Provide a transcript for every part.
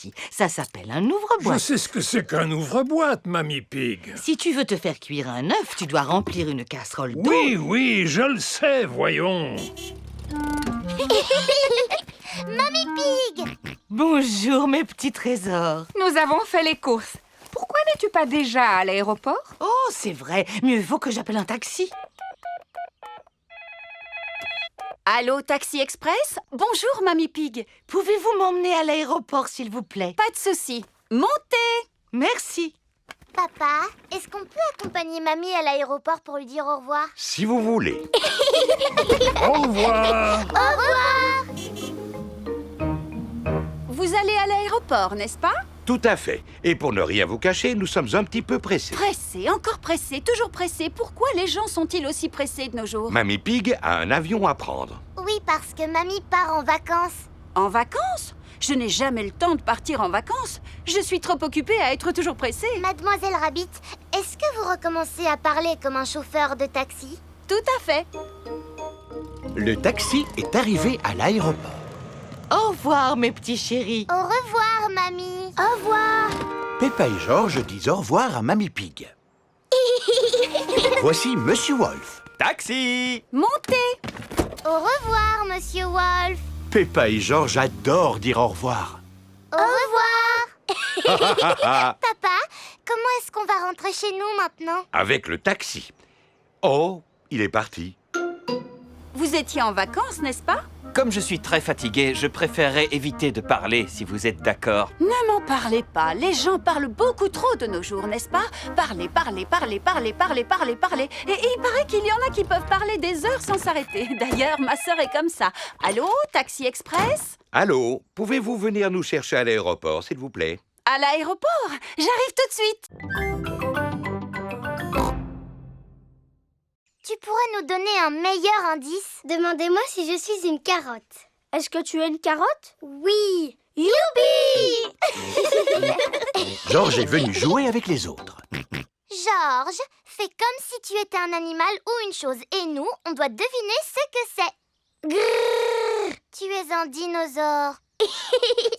taxi. Ça s'appelle un Je ouvre-boîte. sais ce que c'est qu'un ouvre-boîte, Mamie Pig. Si tu veux te faire cuire un œuf, tu dois remplir une casserole d'eau. Oui, oui, je le sais, voyons. Mamie Pig! Bonjour, mes petits trésors. Nous avons fait les courses. Pourquoi n'es-tu pas déjà à l'aéroport? Oh, c'est vrai. Mieux vaut que j'appelle un taxi. Allô, Taxi Express? Bonjour, Mamie Pig. Pouvez-vous m'emmener à l'aéroport, s'il vous plaît? Pas de souci. Montez! Merci. Papa, est-ce qu'on peut accompagner Mamie à l'aéroport pour lui dire au revoir? Si vous voulez. Au revoir. Au revoir! Vous allez à l'aéroport, n'est-ce pas? Tout à fait. Et pour ne rien vous cacher, nous sommes un petit peu pressés. Pressé, encore pressé, toujours pressé. Pourquoi les gens sont-ils aussi pressés de nos jours? Mamie Pig a un avion à prendre. Oui, parce que Mamie part en vacances. En vacances? Je n'ai jamais le temps de partir en vacances. Je suis trop occupée à être toujours pressée. Mademoiselle Rabbit, est-ce que vous recommencez à parler comme un chauffeur de taxi? Tout à fait. Le taxi est arrivé à l'aéroport. Au revoir, mes petits chéris. Au revoir, Mamie. Au revoir. Peppa et George disent au revoir à Mamie Pig. Voici Monsieur Wolf. Taxi! Montez! Au revoir, Monsieur Wolf. Peppa et George adorent dire au revoir. Au revoir. Papa, comment est-ce qu'on va rentrer chez nous maintenant? Avec le taxi. Oh, il est parti. Vous étiez en vacances, n'est-ce pas? Comme je suis très fatigué, je préférerais éviter de parler, si vous êtes d'accord. Ne m'en parlez pas. Les gens parlent beaucoup trop de nos jours, n'est-ce pas? Parlez, parlez, parlez, parlez, parlez, parlez, parlez. Et il paraît qu'il y en a qui peuvent parler des heures sans s'arrêter. D'ailleurs, ma sœur est comme ça. Allô, Taxi Express? Allô, pouvez-vous venir nous chercher à l'aéroport, s'il vous plaît? À l'aéroport? J'arrive tout de suite. Tu pourrais nous donner un meilleur indice? Demandez-moi si je suis une carotte. Est-ce que tu es une carotte? Oui. Youpi! George est venu jouer avec les autres. Georges, fais comme si tu étais un animal ou une chose. Et nous, on doit deviner ce que c'est. Grrr, tu es un dinosaure.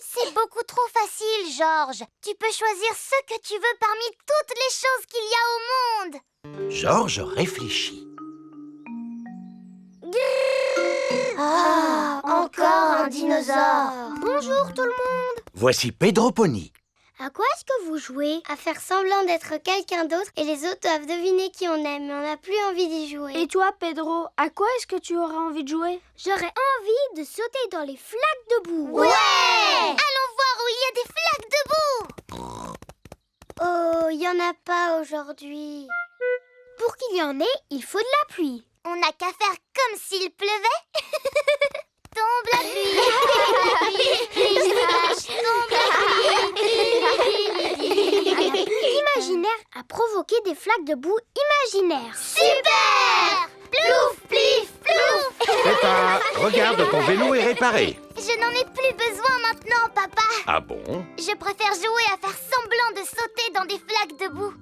C'est beaucoup trop facile, Georges. Tu peux choisir ce que tu veux parmi toutes les choses qu'il y a au monde. George réfléchit. Ah, encore un dinosaure. Bonjour tout le monde. Voici Pedro Pony. À quoi est-ce que vous jouez? À faire semblant d'être quelqu'un d'autre et les autres doivent deviner qui on aime, mais on n'a plus envie d'y jouer. Et toi, Pedro, à quoi est-ce que tu auras envie de jouer? J'aurais envie de sauter dans les flaques de boue. Ouais! Allons voir où il y a des flaques de boue. Oh, il n'y en a pas aujourd'hui. Pour qu'il y en ait, il faut de la pluie. On n'a qu'à faire comme s'il pleuvait. Tombe la pluie. Tombe la pluie. L'imaginaire a provoqué des flaques de boue imaginaires. Super! Plouf, plif, plouf. Peppa, regarde, ton vélo est réparé. Je n'en ai plus besoin maintenant, papa. Ah bon? Je préfère jouer à faire semblant de sauter dans des flaques de boue.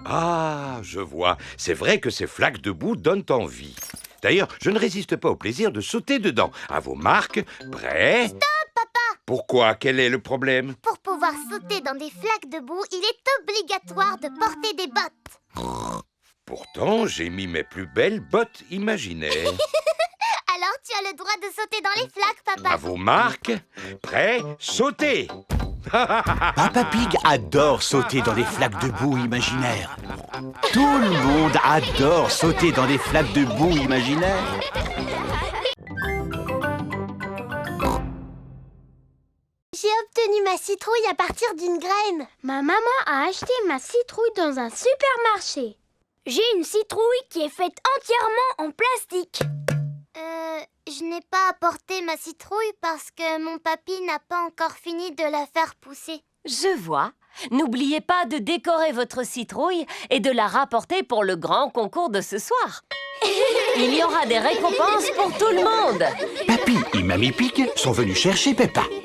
Ah, je vois. C'est vrai que ces flaques de boue donnent envie. D'ailleurs, je ne résiste pas au plaisir de sauter dedans. À vos marques, prêts? Stop, papa! Pourquoi? Quel est le problème? Pour pouvoir sauter dans des flaques de boue, il est obligatoire de porter des bottes. Pourtant, j'ai mis mes plus belles bottes imaginaires. Alors, tu as le droit de sauter dans les flaques, papa. À vos marques, prêts, sautez! Papa Pig adore sauter dans des flaques de boue imaginaires. Tout le monde adore sauter dans des flaques de boue imaginaires. J'ai obtenu ma citrouille à partir d'une graine. Ma maman a acheté ma citrouille dans un supermarché. J'ai une citrouille qui est faite entièrement en plastique. Je n'ai pas apporté ma citrouille parce que mon papy n'a pas encore fini de la faire pousser. Je vois. N'oubliez pas de décorer votre citrouille et de la rapporter pour le grand concours de ce soir. Il y aura des récompenses pour tout le monde. Papy et Mamie Pig sont venus chercher Peppa. Mamie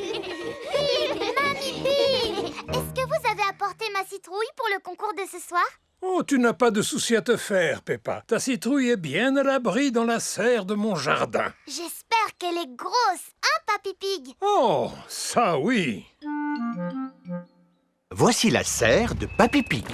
Pig, est-ce que vous avez apporté ma citrouille pour le concours de ce soir? Oh, tu n'as pas de souci à te faire, Peppa. Ta citrouille est bien à l'abri dans la serre de mon jardin. J'espère qu'elle est grosse, hein, Papy Pig? Oh, ça oui. Voici la serre de Papy Pig.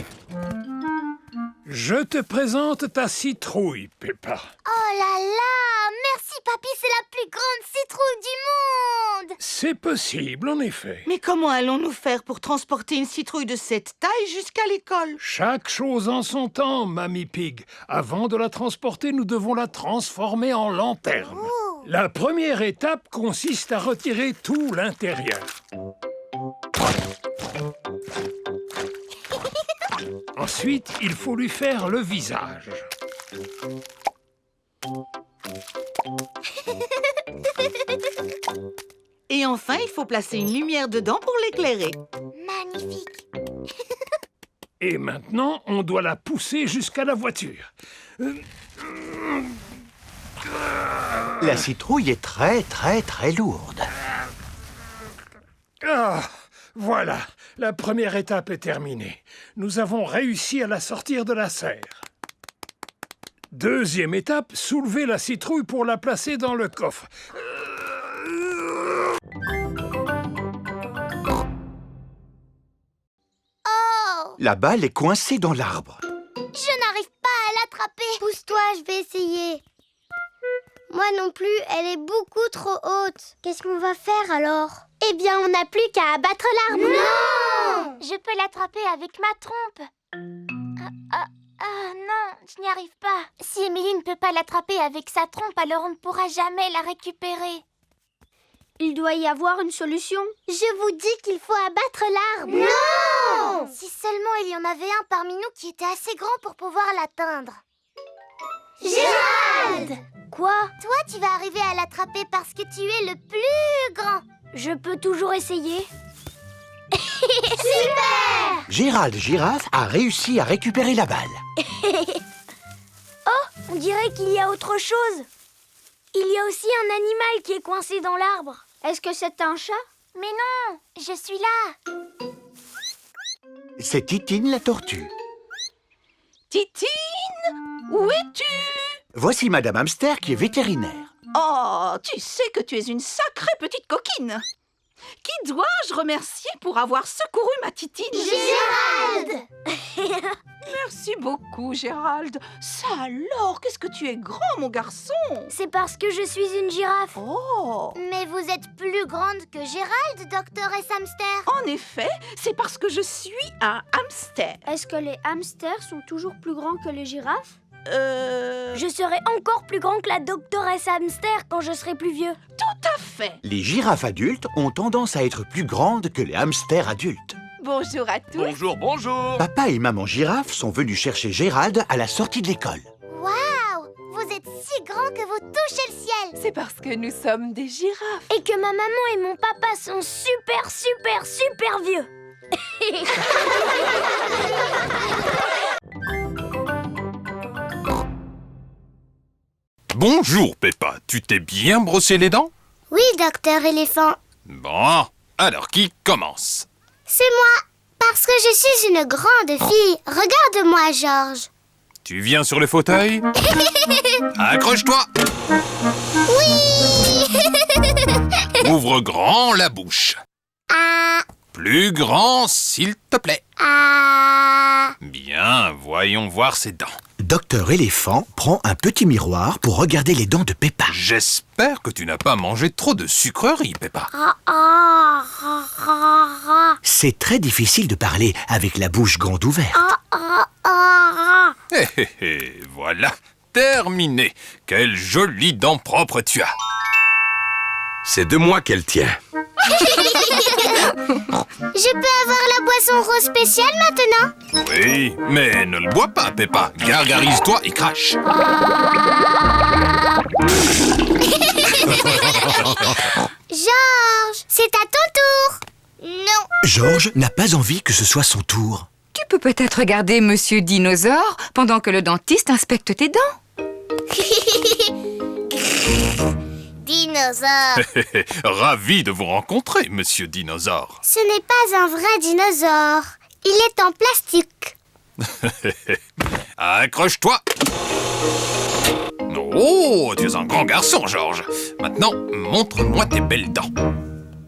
Je te présente ta citrouille, Peppa. Oh là là! Merci, papy, c'est la plus grande citrouille du monde! C'est possible, en effet. Mais comment allons-nous faire pour transporter une citrouille de cette taille jusqu'à l'école? Chaque chose en son temps, Mamie Pig. Avant de la transporter, nous devons la transformer en lanterne. Oh. La première étape consiste à retirer tout l'intérieur. Ensuite, il faut lui faire le visage. Et enfin, il faut placer une lumière dedans pour l'éclairer. Magnifique! Et maintenant, on doit la pousser jusqu'à la voiture. La citrouille est très, très, très lourde. Ah, voilà, la première étape est terminée. Nous avons réussi à la sortir de la serre. Deuxième étape, soulever la citrouille pour la placer dans le coffre. Oh! La balle est coincée dans l'arbre. Je n'arrive pas à l'attraper. Pousse-toi, je vais essayer. Moi non plus, elle est beaucoup trop haute. Qu'est-ce qu'on va faire alors? Eh bien, on n'a plus qu'à abattre l'arbre. Non! Je peux l'attraper avec ma trompe. Non, je n'y arrive pas. Si Émilie ne peut pas l'attraper avec sa trompe, alors on ne pourra jamais la récupérer. Il doit y avoir une solution. Je vous dis qu'il faut abattre l'arbre. Non! Si seulement il y en avait un parmi nous qui était assez grand pour pouvoir l'atteindre. Gérald! Quoi? Toi, tu vas arriver à l'attraper parce que tu es le plus grand. Je peux toujours essayer. Super! Gérald Girafe a réussi à récupérer la balle. Oh, on dirait qu'il y a autre chose. Il y a aussi un animal qui est coincé dans l'arbre. Est-ce que c'est un chat? Mais non, je suis là. C'est Titine la tortue. Titine, où es-tu? Voici Madame Hamster qui est vétérinaire. Oh, tu sais que tu es une sacrée petite coquine. Qui dois-je remercier pour avoir secouru ma Titine? Gérald! Merci beaucoup, Gérald. Ça alors, qu'est-ce que tu es grand, mon garçon. C'est parce que je suis une girafe. Oh! Mais vous êtes plus grande que Gérald, Docteur S. Hamster. En effet, c'est parce que je suis un hamster. Est-ce que les hamsters sont toujours plus grands que les girafes? Je serai encore plus grand que la doctoresse hamster quand je serai plus vieux. Tout à fait. Les girafes adultes ont tendance à être plus grandes que les hamsters adultes. Bonjour à tous. Bonjour, bonjour. Papa et maman girafe sont venus chercher Gérald à la sortie de l'école. Waouh! Vous êtes si grand que vous touchez le ciel. C'est parce que nous sommes des girafes. Et que ma maman et mon papa sont super, super, super vieux. Bonjour, Peppa. Tu t'es bien brossé les dents? Oui, Docteur Éléphant. Bon, alors qui commence? C'est moi, parce que je suis une grande fille. Regarde-moi, Georges. Tu viens sur le fauteuil? Accroche-toi! Oui! Ouvre grand la bouche. Ah, Plus grand, s'il te plaît. ah. Bien, voyons voir ses dents. Docteur Éléphant prend un petit miroir pour regarder les dents de Peppa. J'espère que tu n'as pas mangé trop de sucreries, Peppa. C'est très difficile de parler avec la bouche grande ouverte. Hé hé hé, voilà, terminé. Quelles jolies dents propres tu as. C'est de moi qu'elle tient. Je peux avoir la boisson rose spéciale maintenant? Oui, mais ne le bois pas, Peppa. Gargarise-toi et crache. Georges, c'est à ton tour. Non. Georges n'a pas envie que ce soit son tour. Tu peux peut-être regarder Monsieur Dinosaure pendant que le dentiste inspecte tes dents. Dinosaure. Ravi de vous rencontrer, Monsieur Dinosaure. Ce n'est pas un vrai dinosaure. Il est en plastique. Accroche-toi. Oh, tu es un grand garçon, Georges. Maintenant, montre-moi tes belles dents.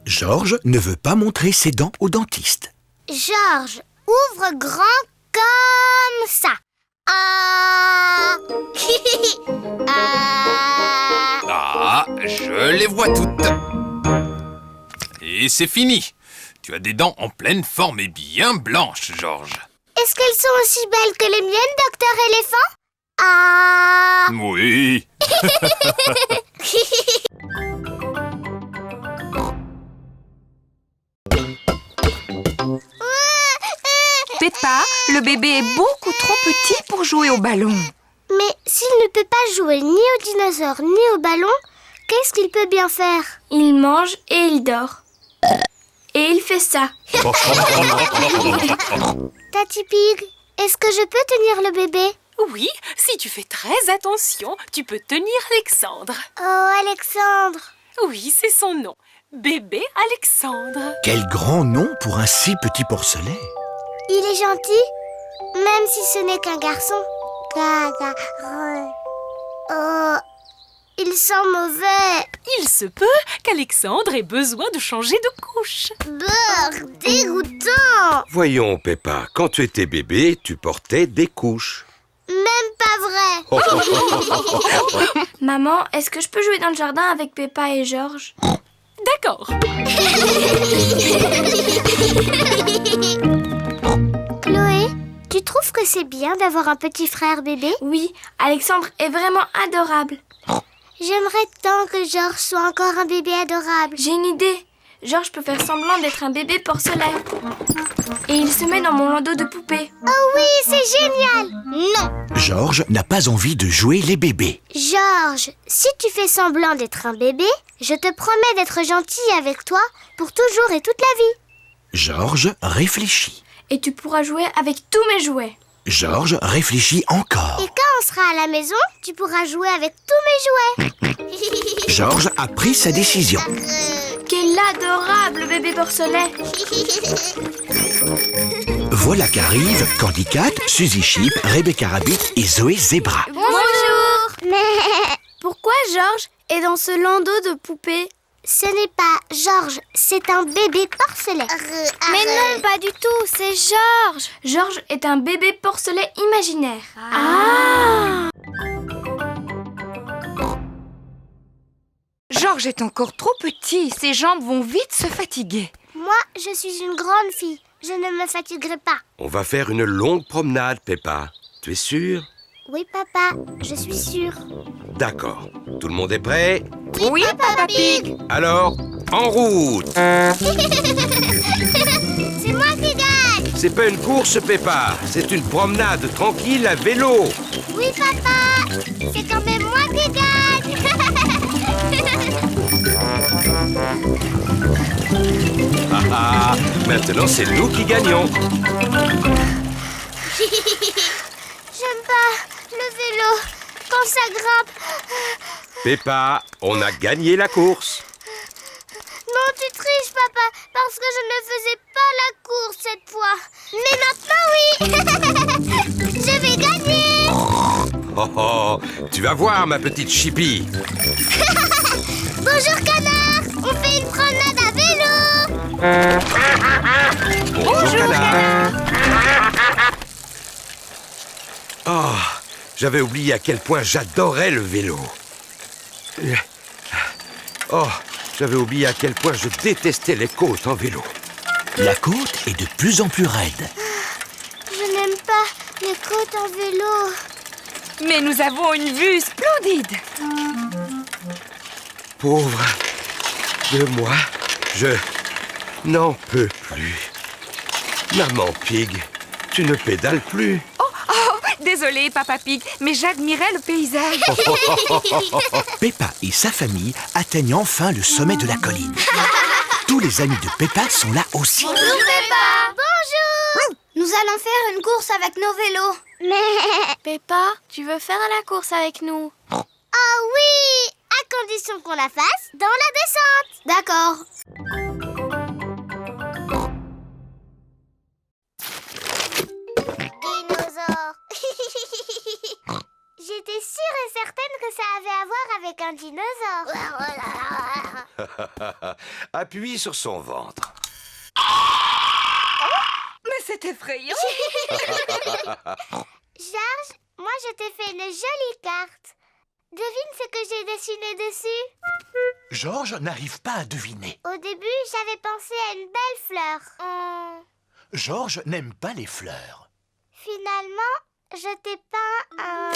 Georges ne veut pas montrer ses dents au dentiste. Georges, ouvre grand comme ça. Ah. Ah, je les vois toutes. Et c'est fini. Tu as des dents en pleine forme et bien blanches, Georges. Est-ce qu'elles sont aussi belles que les miennes, docteur éléphant? Ah. Oui. Peppa, le bébé est beaucoup trop petit pour jouer au ballon. Mais s'il ne peut pas jouer ni aux dinosaures ni au ballon, qu'est-ce qu'il peut bien faire? Il mange et il dort. Et il fait ça. Tati Pig, est-ce que je peux tenir le bébé? Oui, si tu fais très attention, tu peux tenir Alexandre. Oh, Alexandre! Oui, c'est son nom. Bébé Alexandre. Quel grand nom pour un si petit porcelet. Il est gentil, même si ce n'est qu'un garçon. Oh, il sent mauvais. Il se peut qu'Alexandre ait besoin de changer de couche. Brrr, dégoûtant. Voyons, Peppa, quand tu étais bébé, tu portais des couches. Même pas vrai. Maman, est-ce que je peux jouer dans le jardin avec Peppa et Georges? D'accord. Chloé, tu trouves que c'est bien d'avoir un petit frère bébé? Oui, Alexandre est vraiment adorable. J'aimerais tant que Georges soit encore un bébé adorable. J'ai une idée. Georges peut faire semblant d'être un bébé porcelet. Et il se met dans mon landau de poupée. Oh oui, c'est génial. Non. Georges n'a pas envie de jouer les bébés. Georges, si tu fais semblant d'être un bébé, je te promets d'être gentil avec toi pour toujours et toute la vie. Georges réfléchit. Et tu pourras jouer avec tous mes jouets. Georges réfléchit encore. Et quand on sera à la maison, tu pourras jouer avec tous mes jouets. Georges a pris sa décision. Quel adorable bébé porcelet. Voilà qu'arrivent Candy Cat, Suzy Sheep, Rebecca Rabbit et Zoé Zebra. Bonjour. Mais pourquoi Georges est dans ce landau de poupée? Ce n'est pas Georges, c'est un bébé porcelet. Mais non, pas du tout, c'est Georges. Georges est un bébé porcelet imaginaire. Ah. Georges est encore trop petit, ses jambes vont vite se fatiguer. Moi, je suis une grande fille, je ne me fatiguerai pas. On va faire une longue promenade, Peppa. Tu es sûre? Oui, papa, je suis sûre. D'accord. Tout le monde est prêt? Oui, Papa Pig. Alors, en route. C'est moi qui gagne. C'est pas une course, Peppa. C'est une promenade tranquille à vélo. Oui, papa. C'est quand même moi qui gagne. Ah, maintenant c'est nous qui gagnons. J'aime pas le vélo quand ça grimpe. Peppa, on a gagné la course. Non, tu triches, papa, parce que je ne faisais pas la course cette fois. Mais maintenant, oui. Je vais gagner. Oh oh, tu vas voir, ma petite Chippy. Bonjour, canard. On fait une promenade à vélo. Bonjour, canard. Oh, j'avais oublié à quel point j'adorais le vélo. Oh, j'avais oublié à quel point je détestais les côtes en vélo. La côte est de plus en plus raide. Je n'aime pas les côtes en vélo. Mais nous avons une vue splendide. Pauvre de moi, je n'en peux plus. Maman Pig, tu ne pédales plus. Désolée, Papa Pig, mais j'admirais le paysage. Peppa et sa famille atteignent enfin le sommet de la colline. Tous les amis de Peppa sont là aussi. Bonjour, Peppa. Bonjour. Nous allons faire une course avec nos vélos. Mais... Peppa, tu veux faire la course avec nous? Oh oui, à condition qu'on la fasse dans la descente. D'accord. Dinosaure. J'étais sûre et certaine que ça avait à voir avec un dinosaure. Appuie sur son ventre. c'est effrayant. Georges, moi je t'ai fait une jolie carte. Devine ce que j'ai dessiné dessus. Georges n'arrive pas à deviner. Au début, j'avais pensé à une belle fleur. Georges n'aime pas les fleurs. Finalement, je t'ai peint un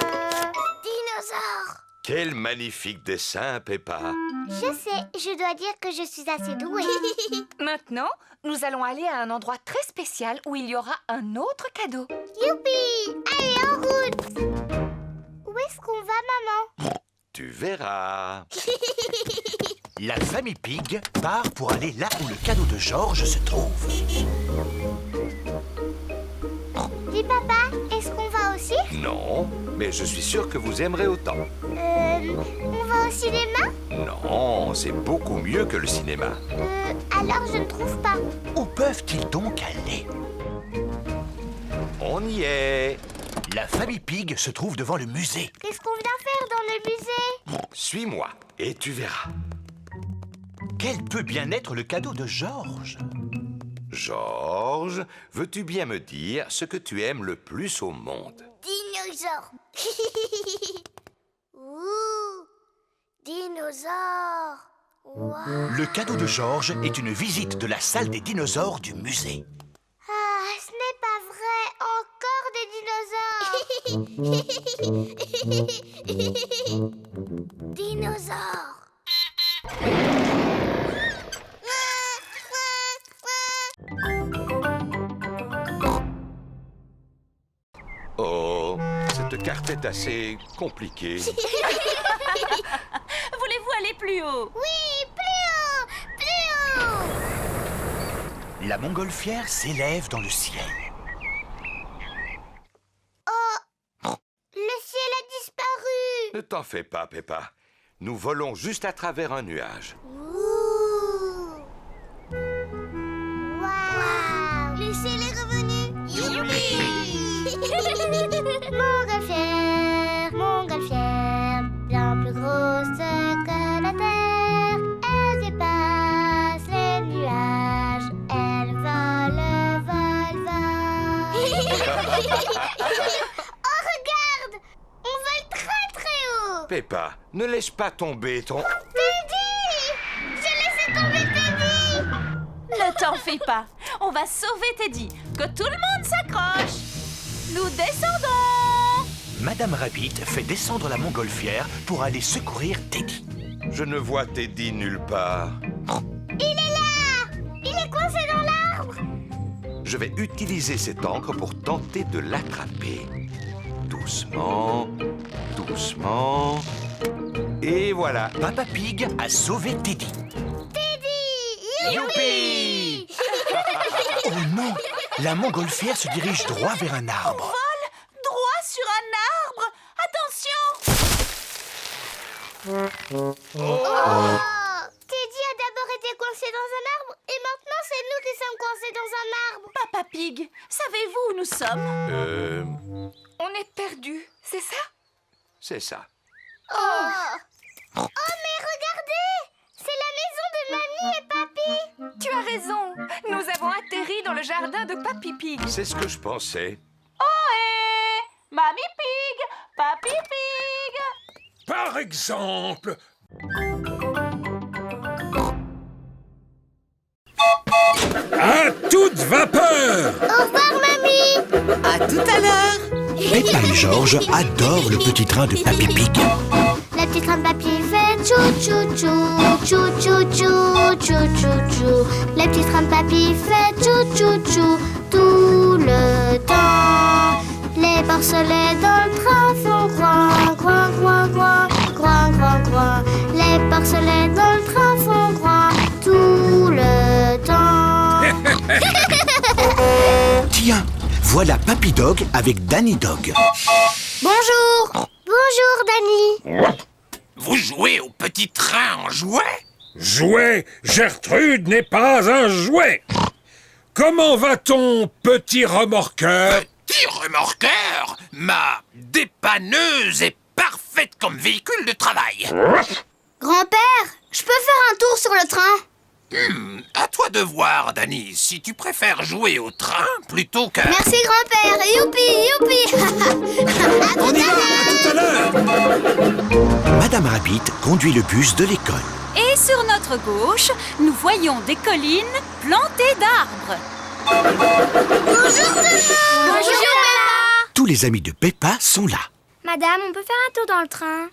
dinosaure. Quel magnifique dessin, Peppa. Je sais, je dois dire que je suis assez douée. Maintenant, nous allons aller à un endroit très spécial où il y aura un autre cadeau. Youpi! Allez, en route! Où est-ce qu'on va, maman? Tu verras. La famille Pig part pour aller là où le cadeau de Georges se trouve. Dis, papa, est-ce qu'on va au cirque? Non, mais je suis sûr que vous aimerez autant. On va au cinéma? Non, c'est beaucoup mieux que le cinéma. Alors je ne trouve pas. Où peuvent-ils donc aller? On y est. La famille Pig se trouve devant le musée. Qu'est-ce qu'on vient faire dans le musée? Suis-moi et tu verras. Quel peut bien être le cadeau de Georges? Georges, veux-tu bien me dire ce que tu aimes le plus au monde? Dinosaure. Ouh, dinosaure. Wow. Le cadeau de Georges est une visite de la salle des dinosaures du musée. Ah, ce n'est pas vrai. Encore des dinosaures. Dinosaures. Oh, cette carte est assez compliquée. Voulez-vous aller plus haut? Oui, plus haut, plus haut. La montgolfière s'élève dans le ciel. Oh, le ciel a disparu. Ne t'en fais pas, Peppa. Nous volons juste à travers un nuage. Ouh. Waouh. Le ciel est revenu. Youpi. Montgolfière, bien plus grosse que la terre. Elle dépasse les nuages. Elle vole, vole, vole. Oh, regarde! On vole très très haut. Peppa, ne laisse pas tomber ton... Teddy! J'ai laissé tomber Teddy! Ne t'en fais pas. On va sauver Teddy. Que tout le monde s'accroche. Nous descendons. Madame Rabbit fait descendre la montgolfière pour aller secourir Teddy. Je ne vois Teddy nulle part. Il est là! Il est coincé dans l'arbre! Je vais utiliser cette encre pour tenter de l'attraper. Doucement, doucement. Et voilà. Papa Pig a sauvé Teddy. Teddy! Youpi! Oh non! La montgolfière se dirige droit vers un arbre. Vole droit sur un arbre. Attention! Oh! Teddy a d'abord été coincé dans un arbre et maintenant c'est nous qui sommes coincés dans un arbre. Papa Pig, savez-vous où nous sommes? On est perdus, c'est ça? C'est ça. Oh, mais regardez! C'est la maison de Mamie et Papy! Tu as raison. Nous avons atterri dans le jardin de Papy Pig. C'est ce que je pensais. Ohé! Mamie Pig! Papy Pig! Par exemple... À toute vapeur! Au revoir, Mamie! À tout à l'heure. Peppa et Georges adorent le petit train de Papy Pig. La petite train de papy fait chou chou chou, chou chou chou, chou chou chou. La petite train de papy fait chou chou chou tout le temps. Les porcelets dans le train font groin, groin, groin, groin, groin, groin, groin. Les porcelets dans le train font groin tout le temps. Tiens, voilà Papy Dog avec Danny Dog. Bonjour! Bonjour, Danny! Vous jouez au petit train en jouet? Jouet, Gertrude n'est pas un jouet. Comment va ton petit remorqueur? Petit remorqueur, ma dépanneuse est parfaite comme véhicule de travail. Grand-père, je peux faire un tour sur le train? À toi de voir, Danny, si tu préfères jouer au train plutôt que... Merci grand-père. Youpi, youpi. On y va, à tout à l'heure. Madame Rabbit conduit le bus de l'école. Et sur notre gauche, nous voyons des collines plantées d'arbres. Bonjour tout le monde. Bonjour Peppa. Tous les amis de Peppa sont là. Madame, on peut faire un tour dans le train?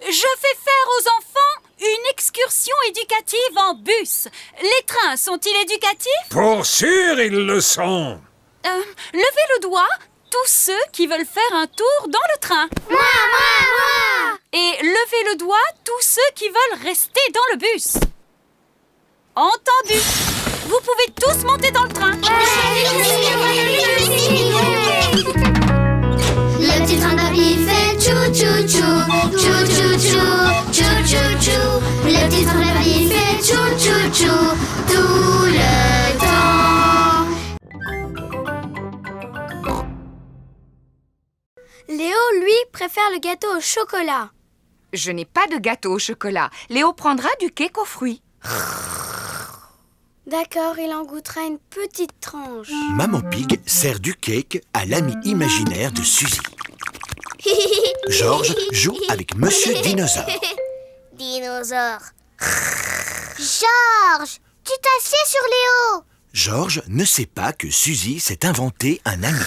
Je fais faire aux enfants une excursion éducative en bus. Les trains sont-ils éducatifs? Pour sûr, ils le sont. Levez le doigt, tous ceux qui veulent faire un tour dans le train. Moi. Et levez le doigt, tous ceux qui veulent rester dans le bus. Entendu. Vous pouvez tous monter dans le train. Le petit train de papy fait chou-chou-chou, chou-chou-chou, chou-chou-chou. Le petit train de papy fait chou-chou-chou tout le temps. Léo, lui, préfère le gâteau au chocolat. Je n'ai pas de gâteau au chocolat. Léo prendra du cake aux fruits. D'accord, il en goûtera une petite tranche. Maman Pig sert du cake à l'ami imaginaire de Suzy. Georges joue avec Monsieur Dinosaure. Dinosaure. Georges, tu t'assieds sur Léo. Georges ne sait pas que Suzy s'est inventé un ami.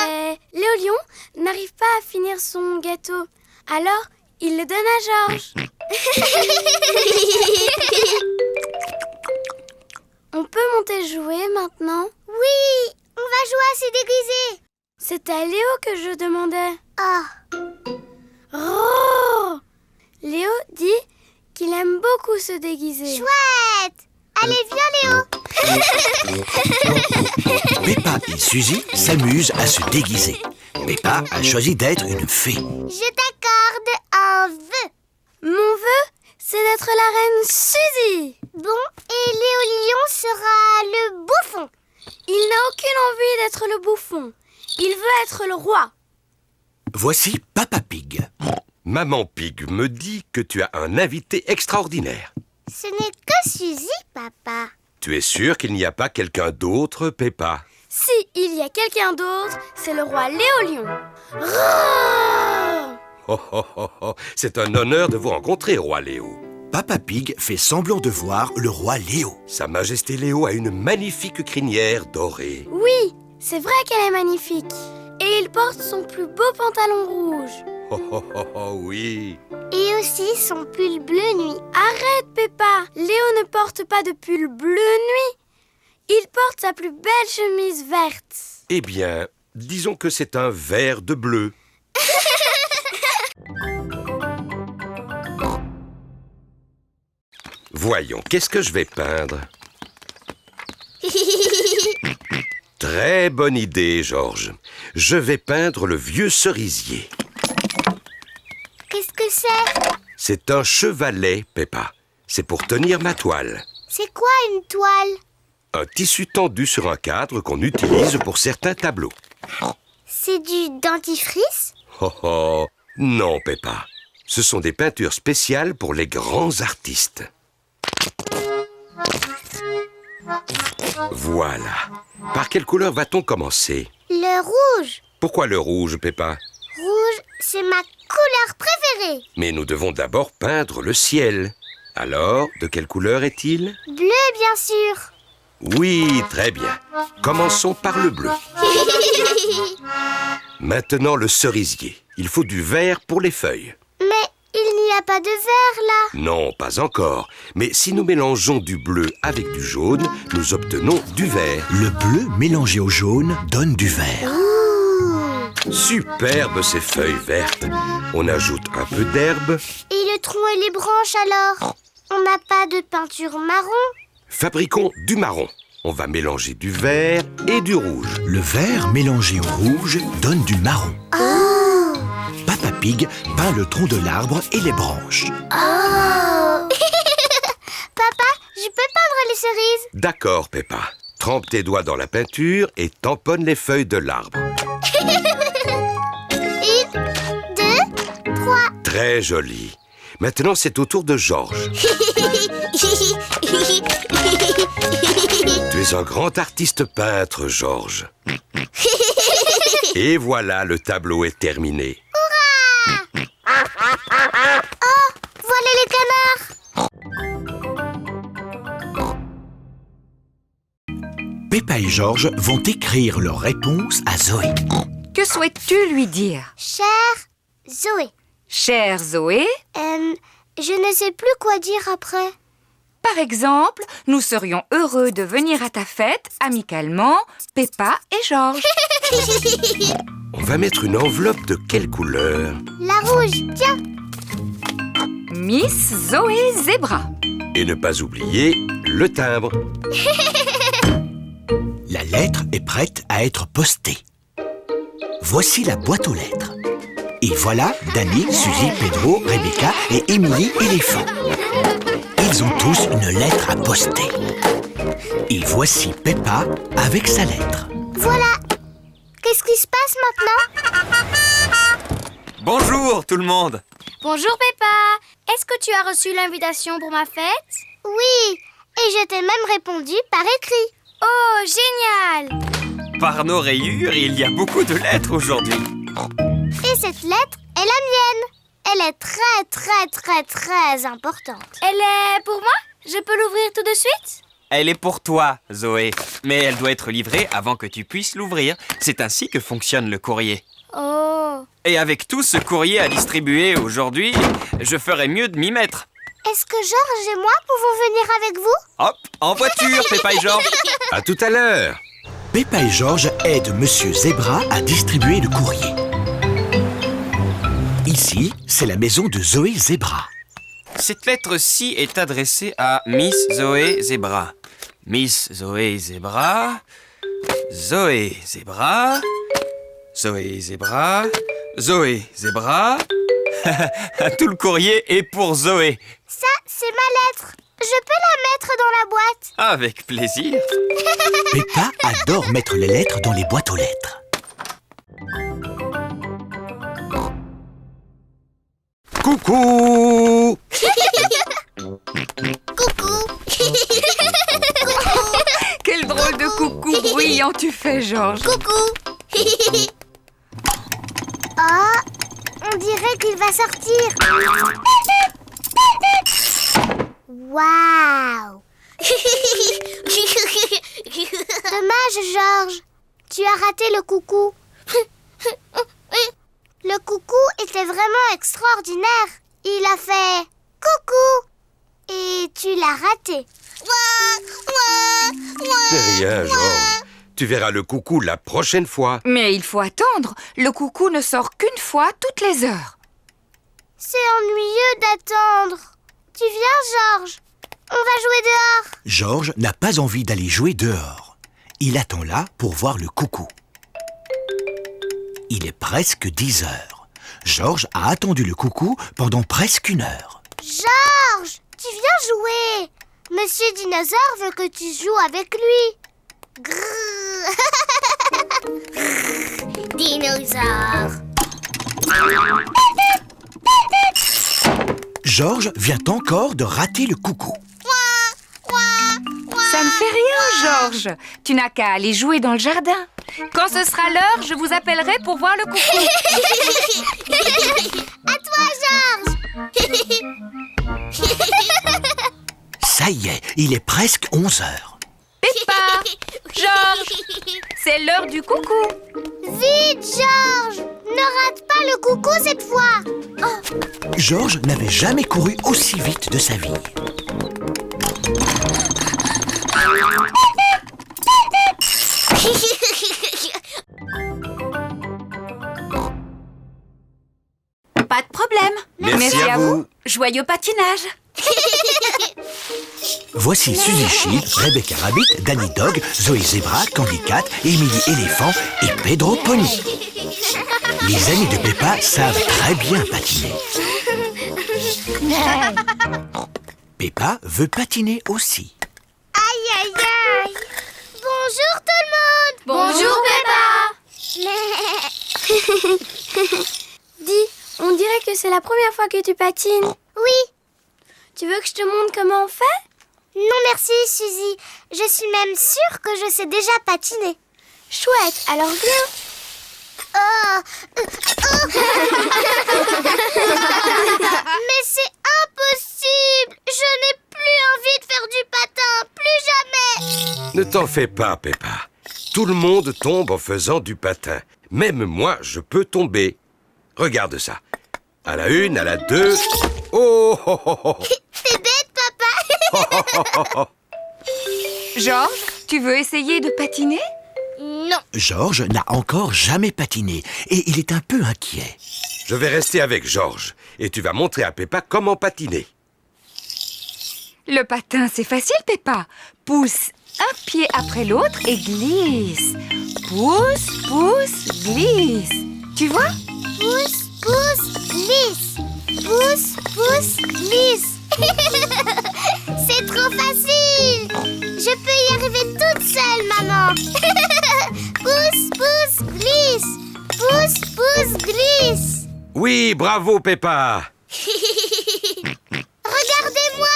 Mais Léo Lion n'arrive pas à finir son gâteau. Alors, il le donne à Georges. On peut monter jouer maintenant? Oui, on va jouer à se déguiser. C'est à Léo que je demandais. Ah. Oh, Léo dit qu'il aime beaucoup se déguiser. Chouette. Allez, viens Léo. Peppa et Suzy s'amusent à se déguiser. Peppa a choisi d'être une fée. Je t'accorde un vœu. Mon vœu, c'est d'être la reine Suzy. Bon, et Léo Lion sera le bouffon. Il n'a aucune envie d'être le bouffon. Il veut être le roi. Voici Papa Pig. Maman Pig me dit que tu as un invité extraordinaire. Ce n'est que Suzy, papa. Tu es sûr qu'il n'y a pas quelqu'un d'autre, Peppa? Si il y a quelqu'un d'autre, c'est le roi Léo Lion. Roar! Oh, oh, oh, oh. C'est un honneur de vous rencontrer, roi Léo. Papa Pig fait semblant de voir le roi Léo. Sa Majesté Léo a une magnifique crinière dorée. Oui, c'est vrai qu'elle est magnifique. Et il porte son plus beau pantalon rouge. Oh, oh, oh, oh, oui. Et aussi son pull bleu nuit. Arrête, Peppa. Léo ne porte pas de pull bleu nuit. Il porte sa plus belle chemise verte. Eh bien, disons que c'est un vert de bleu. Voyons, qu'est-ce que je vais peindre? Très bonne idée, Georges. Je vais peindre le vieux cerisier. Qu'est-ce que c'est? C'est un chevalet, Peppa. C'est pour tenir ma toile. C'est quoi une toile? Un tissu tendu sur un cadre qu'on utilise pour certains tableaux. C'est du dentifrice? Oh oh, non, Peppa. Ce sont des peintures spéciales pour les grands artistes. Voilà. Par quelle couleur va-t-on commencer? Le rouge. Pourquoi le rouge, Peppa? Rouge, c'est ma couleur préférée. Mais nous devons d'abord peindre le ciel. Alors, de quelle couleur est-il? Bleu, bien sûr. Oui, très bien. Commençons par le bleu. Maintenant, le cerisier. Il faut du vert pour les feuilles. Mais il n'y a pas de vert, là. Non, pas encore. Mais si nous mélangeons du bleu avec du jaune, nous obtenons du vert. Le bleu mélangé au jaune donne du vert. Superbe ces feuilles vertes. On ajoute un peu d'herbe. Et le tronc et les branches, alors? On n'a pas de peinture marron? Fabriquons du marron. On va mélanger du vert et du rouge. Le vert mélangé au rouge donne du marron. Oh! Papa Pig peint le tronc de l'arbre et les branches. Oh! Papa, je peux peindre les cerises? D'accord, Peppa. Trempe tes doigts dans la peinture et tamponne les feuilles de l'arbre. 1, 2, 3. Très joli. Maintenant, c'est au tour de Georges. Tu es un grand artiste peintre, Georges. Et voilà, le tableau est terminé. Oh, voilà les canards. Peppa et Georges vont écrire leur réponse à Zoé. Que souhaites-tu lui dire? Chère Zoé. Chère Zoé, je ne sais plus quoi dire après. par exemple, nous serions heureux de venir à ta fête, amicalement, Peppa et Georges. On va mettre une enveloppe de quelle couleur? La rouge, tiens. Miss Zoé Zebra. Et ne pas oublier le timbre. La lettre est prête à être postée. Voici la boîte aux lettres. Et voilà Danny, Suzy, Pedro, Rebecca et Émilie Éléphant. Ils ont tous une lettre à poster. Et voici Peppa avec sa lettre. Voilà. Qu'est-ce qui se passe maintenant? Bonjour tout le monde. Bonjour Peppa. Est-ce que tu as reçu l'invitation pour ma fête? Oui, et je t'ai même répondu par écrit. Oh, génial! Par nos rayures, il y a beaucoup de lettres aujourd'hui. Et cette lettre est la mienne. Elle est très importante. Elle est pour moi? Je peux l'ouvrir tout de suite? Elle est pour toi, Zoé. Mais elle doit être livrée avant que tu puisses l'ouvrir. C'est ainsi que fonctionne le courrier. Oh! Et avec tout ce courrier à distribuer aujourd'hui, je ferais mieux de m'y mettre. Est-ce que Georges et moi pouvons venir avec vous? Hop, en voiture, Peppa et Georges. À tout à l'heure. Peppa et Georges aident Monsieur Zebra à distribuer le courrier. Ici, c'est la maison de Zoé Zebra. Cette lettre-ci est adressée à Miss Zoé Zebra. Miss Zoé Zebra... Zoé Zebra... Zoé Zebra... Zoé Zebra... Tout le courrier est pour Zoé. Ça, c'est ma lettre. Je peux la mettre dans la boîte? Avec plaisir. Peppa adore mettre les lettres dans les boîtes aux lettres. Coucou! Coucou. Quel drôle de coucou bruyant tu fais, Georges. Coucou. Oh, on dirait qu'il va sortir. Waouh. Dommage, Georges. Tu as raté le coucou. Le coucou était vraiment extraordinaire. Il a fait coucou et tu l'as raté. C'est rien, Georges. Tu verras le coucou la prochaine fois. Mais il faut attendre. Le coucou ne sort qu'une fois toutes les heures. C'est ennuyeux d'attendre. Tu viens, Georges? On va jouer dehors. Georges n'a pas envie d'aller jouer dehors. Il attend là pour voir le coucou. Il est presque 10 heures. Georges a attendu le coucou pendant presque 1 heure. Georges, tu viens jouer. Monsieur Dinosaure veut que tu joues avec lui. Grrr. Dinosaure. Georges vient encore de rater le coucou. Ça ne fait rien, Georges. Tu n'as qu'à aller jouer dans le jardin. Quand ce sera l'heure, je vous appellerai pour voir le coucou. À toi, Georges. Ça y est, il est presque 11 heures. Peppa, Georges, c'est l'heure du coucou. Vite, Georges. Ne rate pas le coucou cette fois. Oh. Georges n'avait jamais couru aussi vite de sa vie. Pas de problème. Merci à vous. Joyeux patinage. Voici Suzy Sheep, Rebecca Rabbit, Danny Dog, Zoé Zebra, Candy Cat, Émilie Éléphant et Pedro Pony. Les amis de Peppa savent très bien patiner. Peppa veut patiner aussi. Aïe, aïe, aïe. Bonjour tout le monde. Bonjour Peppa. Dis, On dirait que c'est la première fois que tu patines. Oui. Tu veux que je te montre comment on fait? Non merci, Suzy. Je suis même sûre que je sais déjà patiner. Chouette, alors viens. Mais c'est impossible. Je n'ai plus envie de faire du patin. Plus jamais. Ne t'en fais pas, Peppa. Tout le monde tombe en faisant du patin. Même moi, je peux tomber. Regarde ça. À la 1, à la 2... Oh, oh, oh, oh. T'es bête, papa. Georges, tu veux essayer de patiner? Non. Georges n'a encore jamais patiné et il est un peu inquiet. Je vais rester avec Georges et tu vas montrer à Peppa comment patiner. Le patin, c'est facile, Peppa. Pousse un pied après l'autre et glisse. Pousse, pousse, glisse. Tu vois? Pousse, pousse, glisse. Pousse, pousse, glisse. C'est trop facile. Je peux y arriver toute seule, maman. Pousse, pousse, glisse. Pousse, pousse, glisse. Oui, bravo, Peppa. Regardez-moi,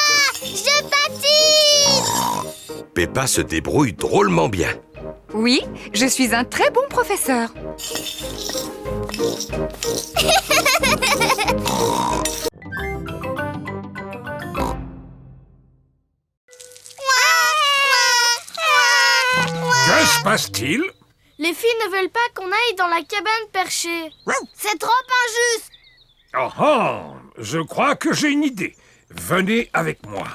je patine. Peppa se débrouille drôlement bien. Oui, je suis un très bon professeur. Que se passe-t-il? Les filles ne veulent pas qu'on aille dans la cabane perchée. C'est trop injuste. Oh, oh, je crois que j'ai une idée. Venez avec moi.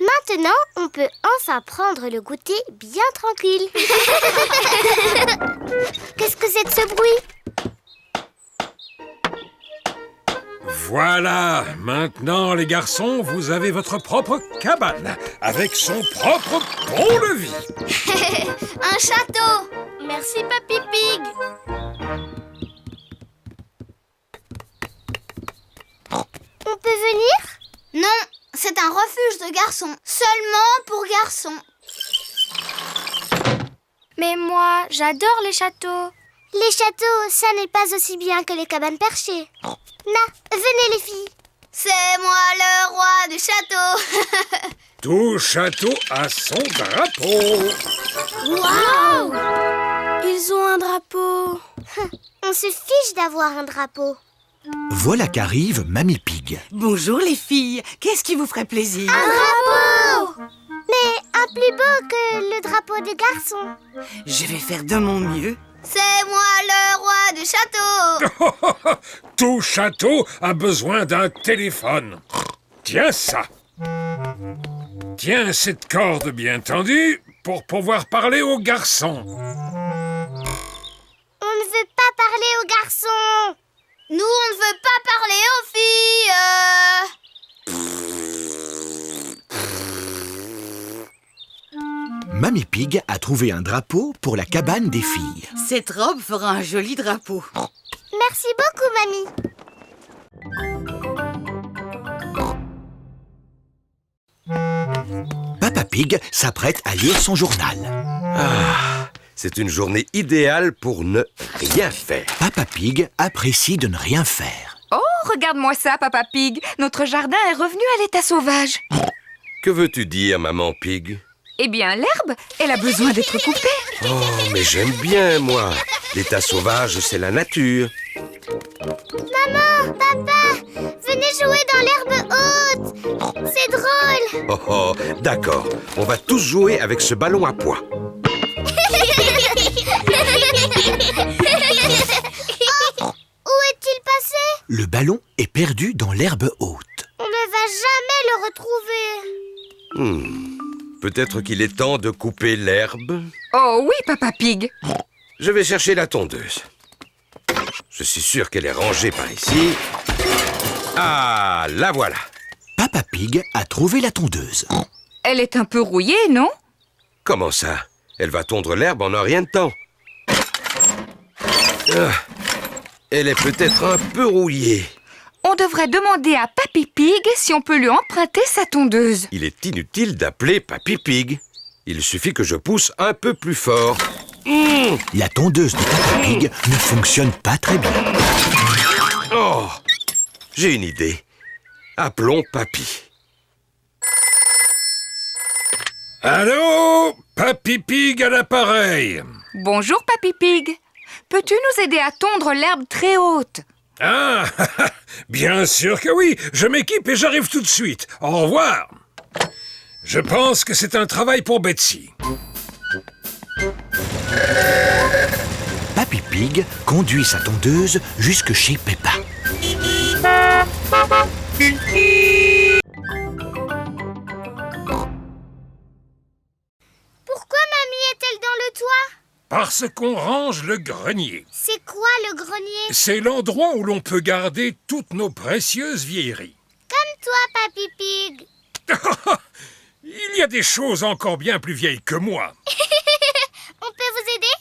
Maintenant, on peut enfin prendre le goûter bien tranquille. Qu'est-ce que c'est de ce bruit? Voilà, maintenant les garçons, vous avez votre propre cabane, avec son propre pont-levis. Un château. Merci, Papy Pig. On peut venir? Non, c'est un refuge de garçons. Seulement pour garçons. Mais moi, j'adore les châteaux. Les châteaux, ça n'est pas aussi bien que les cabanes perchées. Venez les filles. C'est moi le roi du château. Tout château a son drapeau. Waouh! Ils ont un drapeau. On se fiche d'avoir un drapeau. Voilà qu'arrive Mamie Pig. Bonjour les filles, qu'est-ce qui vous ferait plaisir? Un drapeau! Mais un plus beau que le drapeau des garçons. Je vais faire de mon mieux. C'est moi le roi du château. Tout château a besoin d'un téléphone. Tiens ça. Tiens cette corde bien tendue pour pouvoir parler aux garçons. On ne veut pas parler aux garçons. Nous, on ne veut pas parler aux filles. Mamie Pig a trouvé un drapeau pour la cabane des filles. Cette robe fera un joli drapeau. Merci beaucoup, Mamie. Papa Pig s'apprête à lire son journal. Ah, c'est une journée idéale pour ne rien faire. Papa Pig apprécie de ne rien faire. Oh, regarde-moi ça, Papa Pig. Notre jardin est revenu à l'état sauvage. Que veux-tu dire, Maman Pig? Eh bien, l'herbe, elle a besoin d'être coupée. Oh, mais j'aime bien, moi. L'état sauvage, c'est la nature. Maman, papa, venez jouer dans l'herbe haute. C'est drôle. Oh, oh, d'accord. On va tous jouer avec ce ballon à pois. Où est-il passé? Le ballon est perdu dans l'herbe haute. On ne va jamais le retrouver. Peut-être qu'il est temps de couper l'herbe. Oh oui, Papa Pig. Je vais chercher la tondeuse. Je suis sûr qu'elle est rangée par ici. Ah, la voilà. Papa Pig a trouvé la tondeuse. Elle est un peu rouillée, non? Comment ça? Elle va tondre l'herbe en un rien de temps. Ah, elle est peut-être un peu rouillée. On devrait demander à Papy Pig si on peut lui emprunter sa tondeuse. Il est inutile d'appeler Papy Pig. Il suffit que je pousse un peu plus fort. La tondeuse de Peppa Pig ne fonctionne pas très bien. Oh, j'ai une idée. Appelons Papy. Allô? Papy Pig à l'appareil. Bonjour, Papy Pig. Peux-tu nous aider à tondre l'herbe très haute? Ah, bien sûr que oui. Je m'équipe et j'arrive tout de suite. Au revoir. Je pense que c'est un travail pour Betsy. Papy Pig conduit sa tondeuse jusque chez Peppa. Pourquoi mamie est-elle dans le toit? Parce qu'on range le grenier. C'est quoi le grenier? C'est l'endroit où l'on peut garder toutes nos précieuses vieilleries. Comme toi, Papy Pig. Il y a des choses encore bien plus vieilles que moi. On peut vous aider?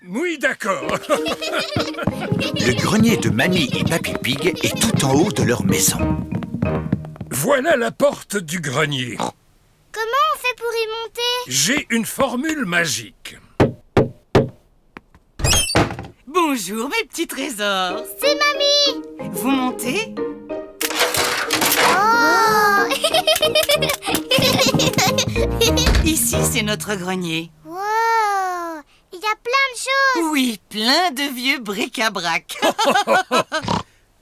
Oui, d'accord. Le grenier de Mamie et Papy Pig est tout en haut de leur maison. Voilà la porte du grenier. Comment on fait pour y monter? J'ai une formule magique. Bonjour, mes petits trésors. C'est mamie. Vous montez? Oh! Ici, c'est notre grenier. Wow! Il y a plein de choses. Oui, plein de vieux bric-à-brac.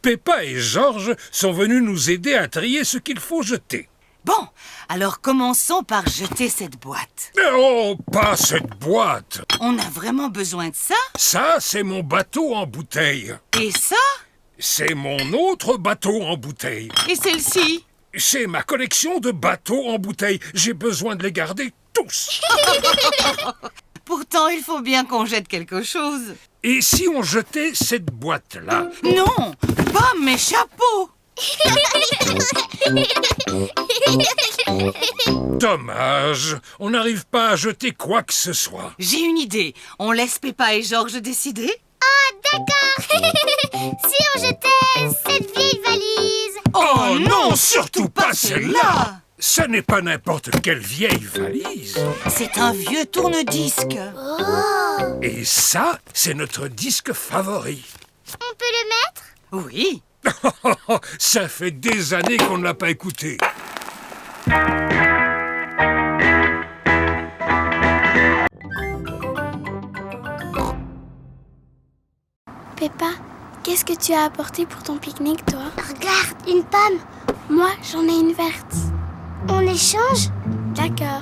Peppa et Georges sont venus nous aider à trier ce qu'il faut jeter. Bon, alors commençons par jeter cette boîte. Oh, pas cette boîte. On a vraiment besoin de ça? Ça, c'est mon bateau en bouteille. Et ça? C'est mon autre bateau en bouteille. Et celle-ci? C'est ma collection de bateaux en bouteille. J'ai besoin de les garder tous. Pourtant, il faut bien qu'on jette quelque chose. Et si on jetait cette boîte-là? Non, pas mes chapeaux. Dommage, on n'arrive pas à jeter quoi que ce soit. J'ai une idée. On laisse Peppa et Georges décider? Ah, d'accord. Si on jetait cette vieille valise. Oh non, surtout pas celle-là. Ce n'est pas n'importe quelle vieille valise. C'est un vieux tourne-disque. Oh! Et ça, c'est notre disque favori. On peut le mettre? Oui. Ça fait des années qu'on ne l'a pas écouté. Peppa, qu'est-ce que tu as apporté pour ton pique-nique, toi? Regarde, une pomme. Moi, j'en ai une verte. On échange? D'accord.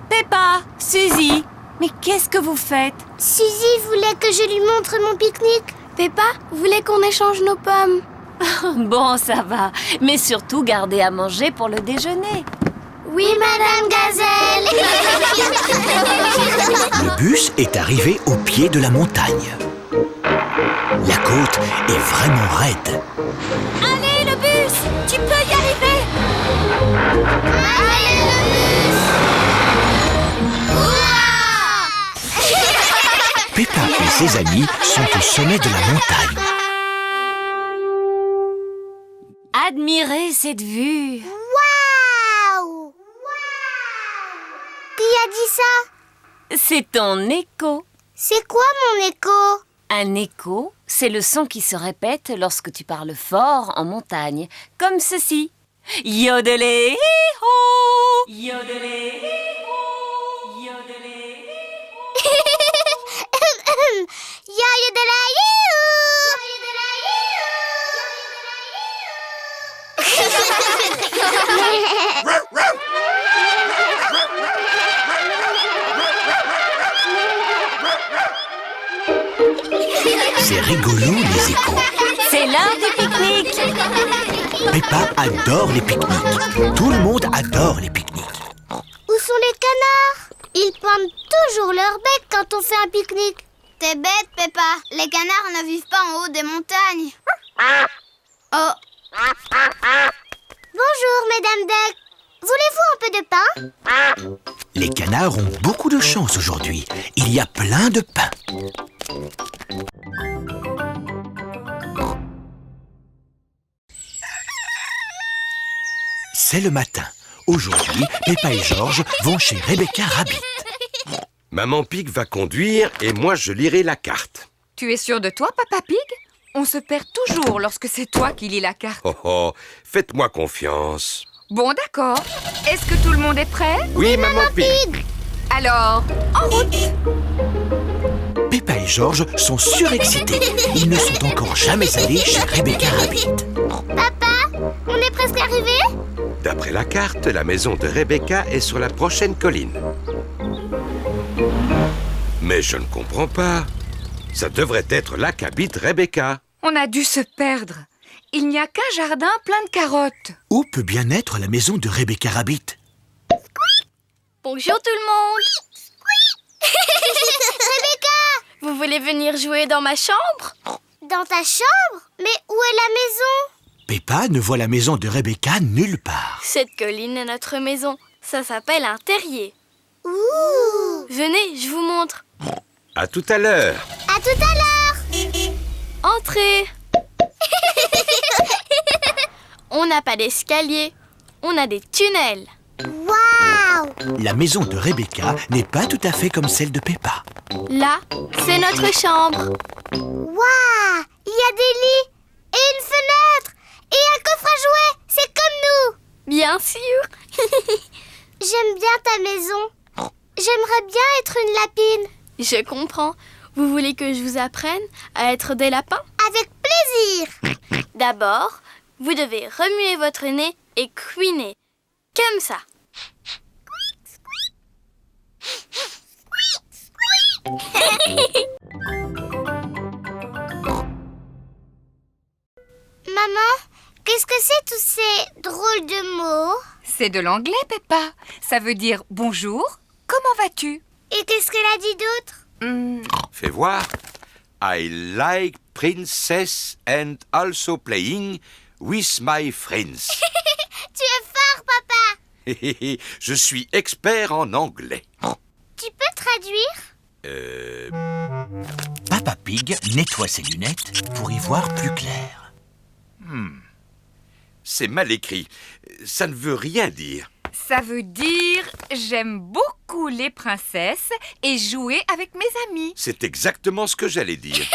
Peppa, Suzy, mais qu'est-ce que vous faites? Suzy voulait que je lui montre mon pique-nique. Peppa voulait qu'on échange nos pommes. Bon, ça va. Mais surtout, gardez à manger pour le déjeuner. Oui, Madame Gazelle. Le bus est arrivé au pied de la montagne. La côte est vraiment raide. Allez, le bus! Tu peux y arriver! Allez, le bus! Peppa et ses amis sont au sommet de la montagne. Admirez cette vue. Waouh! Qui a dit ça? C'est ton écho. C'est quoi mon écho? Un écho, c'est le son qui se répète lorsque tu parles fort en montagne, comme ceci. Yodelé, hi-ho! Yodelé, hi-ho! Yodelé, hi-ho! Yo de la C'est rigolo, les échos. C'est l'heure du pique-nique. Peppa adore les pique-niques. Tout le monde adore les pique-niques. Où sont les canards? Ils pointent toujours leur bec quand on fait un pique-nique. T'es bête, Peppa. Les canards ne vivent pas en haut des montagnes. Oh. Bonjour, Mesdames Duck. Voulez-vous un peu de pain? Les canards ont beaucoup de chance aujourd'hui. Il y a plein de pain. C'est le matin. Aujourd'hui, Peppa et Georges vont chez Rebecca Rabbit. Maman Pig va conduire et moi je lirai la carte. Tu es sûr de toi, Papa Pig? On se perd toujours lorsque c'est toi qui lis la carte. Oh oh, faites-moi confiance. Bon, d'accord. Est-ce que tout le monde est prêt? Oui, Maman Pig. Alors, en route! Peppa et George sont surexcités. Ils ne sont encore jamais allés chez Rebecca Rabbit. Papa, on est presque arrivé? D'après la carte, la maison de Rebecca est sur la prochaine colline. Mais je ne comprends pas. Ça devrait être là qu'habite Rebecca. On a dû se perdre. Il n'y a qu'un jardin plein de carottes. Où peut bien être la maison de Rebecca Rabbit? Bonjour tout le monde. Rebecca! Vous voulez venir jouer dans ma chambre? Dans ta chambre? Mais où est la maison? Peppa ne voit la maison de Rebecca nulle part. Cette colline est notre maison. Ça s'appelle un terrier. Ouh! Venez, je vous montre. À tout à l'heure. À tout à l'heure! Entrez. On n'a pas d'escalier. On a des tunnels. Waouh! La maison de Rebecca n'est pas tout à fait comme celle de Peppa. Là, c'est notre chambre. Waouh! Il y a des lits et une fenêtre et un coffre à jouets. C'est comme nous. Bien sûr. J'aime bien ta maison. J'aimerais bien être une lapine. Je comprends. Vous voulez que je vous apprenne à être des lapins? Avec plaisir. D'abord, vous devez remuer votre nez et couiner. Comme ça. Maman, qu'est-ce que c'est tous ces drôles de mots? C'est de l'anglais, Peppa. Ça veut dire bonjour, comment vas-tu? Et qu'est-ce qu'elle a dit d'autre? Fais voir. I like princess and also playing with my friends. Tu es fort, papa. Je suis expert en anglais. Tu peux traduire? Papa Pig nettoie ses lunettes pour y voir plus clair. C'est mal écrit. Ça ne veut rien dire. Ça veut dire j'aime beaucoup les princesses et jouer avec mes amis. C'est exactement ce que j'allais dire.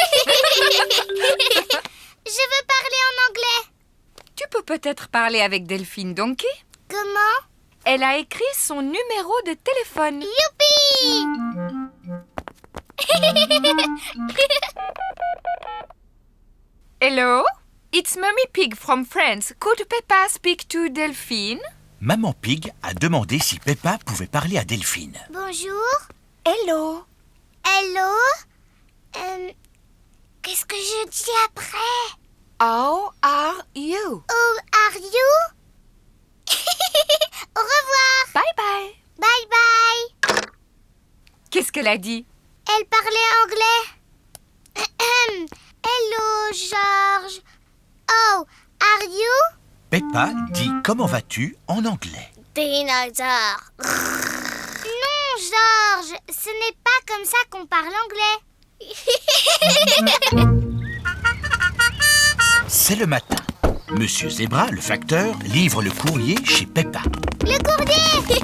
Je veux parler en anglais. Tu peux peut-être parler avec Delphine Donkey? Comment? Elle a écrit son numéro de téléphone. Youpi! Hello? It's Mummy Pig from France. Could Peppa speak to Delphine? Maman Pig a demandé si Peppa pouvait parler à Delphine. Bonjour. Hello. Hello. Qu'est-ce que je dis après? How are you? How are you? Au revoir. Bye bye. Bye bye. Qu'est-ce qu'elle a dit? Elle parlait anglais. Hello, George. Oh, are you? Peppa dit « Comment vas-tu » en anglais. Dinosaure. Non, George, ce n'est pas comme ça qu'on parle anglais. C'est le matin. Monsieur Zebra, le facteur, livre le courrier chez Peppa. Le courrier.